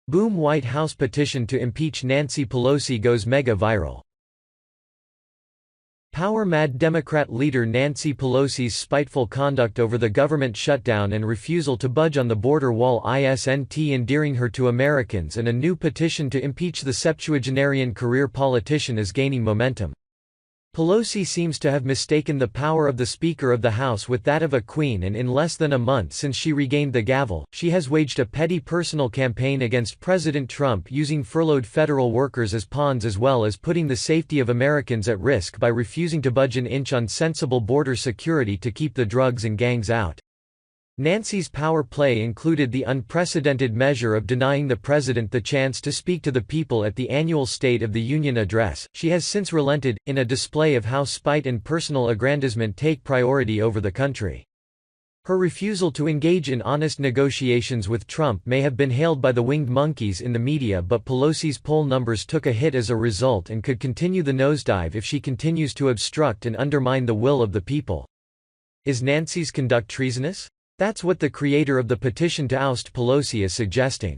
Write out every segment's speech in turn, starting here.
Boom, White House petition to impeach Nancy Pelosi goes mega viral. Power-mad Democrat leader Nancy Pelosi's spiteful conduct over the government shutdown and refusal to budge on the border wall isn't endearing her to Americans, and a new petition to impeach the septuagenarian career politician is gaining momentum. Pelosi seems to have mistaken the power of the Speaker of the House with that of a queen, and in less than a month since she regained the gavel, she has waged a petty personal campaign against President Trump, using furloughed federal workers as pawns as well as putting the safety of Americans at risk by refusing to budge an inch on sensible border security to keep the drugs and gangs out. Nancy's power play included the unprecedented measure of denying the president the chance to speak to the people at the annual State of the Union address. She has since relented, in a display of how spite and personal aggrandizement take priority over the country. Her refusal to engage in honest negotiations with Trump may have been hailed by the winged monkeys in the media, but Pelosi's poll numbers took a hit as a result and could continue the nosedive if she continues to obstruct and undermine the will of the people. Is Nancy's conduct treasonous? That's what the creator of the petition to oust Pelosi is suggesting.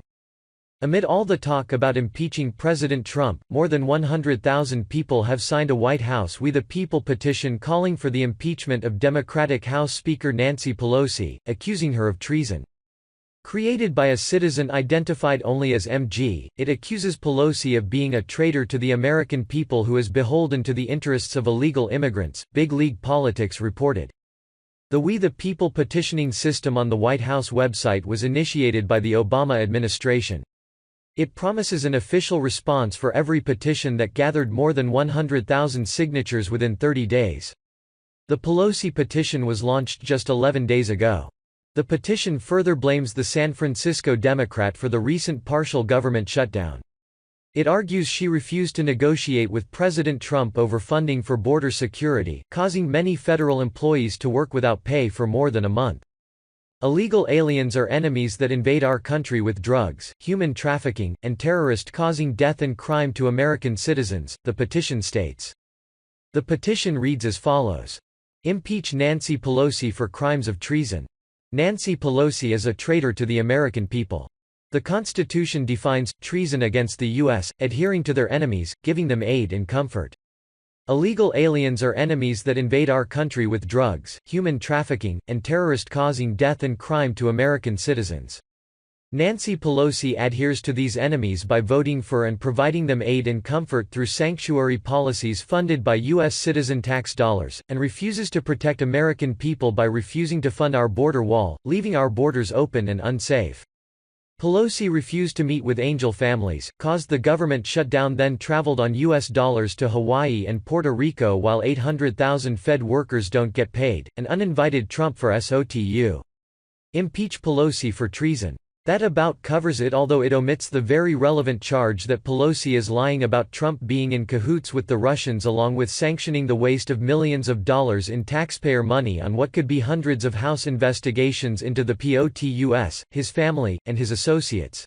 Amid all the talk about impeaching President Trump, more than 100,000 people have signed a White House We the People petition calling for the impeachment of Democratic House Speaker Nancy Pelosi, accusing her of treason. Created by a citizen identified only as MG, it accuses Pelosi of being a traitor to the American people who is beholden to the interests of illegal immigrants, Big League Politics reported. The We the People petitioning system on the White House website was initiated by the Obama administration. It promises an official response for every petition that gathered more than 100,000 signatures within 30 days. The Pelosi petition was launched just 11 days ago. The petition further blames the San Francisco Democrat for the recent partial government shutdown. It argues she refused to negotiate with President Trump over funding for border security, causing many federal employees to work without pay for more than a month. Illegal aliens are enemies that invade our country with drugs, human trafficking, and terrorist causing death and crime to American citizens, the petition states. The petition reads as follows. Impeach Nancy Pelosi for crimes of treason. Nancy Pelosi is a traitor to the American people. The Constitution defines treason against the U.S., adhering to their enemies, giving them aid and comfort. Illegal aliens are enemies that invade our country with drugs, human trafficking, and terrorist causing death and crime to American citizens. Nancy Pelosi adheres to these enemies by voting for and providing them aid and comfort through sanctuary policies funded by U.S. citizen tax dollars, and refuses to protect American people by refusing to fund our border wall, leaving our borders open and unsafe. Pelosi refused to meet with angel families, caused the government shutdown, then traveled on U.S. dollars to Hawaii and Puerto Rico while 800,000 Fed workers don't get paid, and uninvited Trump for SOTU. Impeach Pelosi for treason. That about covers it, although it omits the very relevant charge that Pelosi is lying about Trump being in cahoots with the Russians, along with sanctioning the waste of millions of dollars in taxpayer money on what could be hundreds of House investigations into the POTUS, his family, and his associates.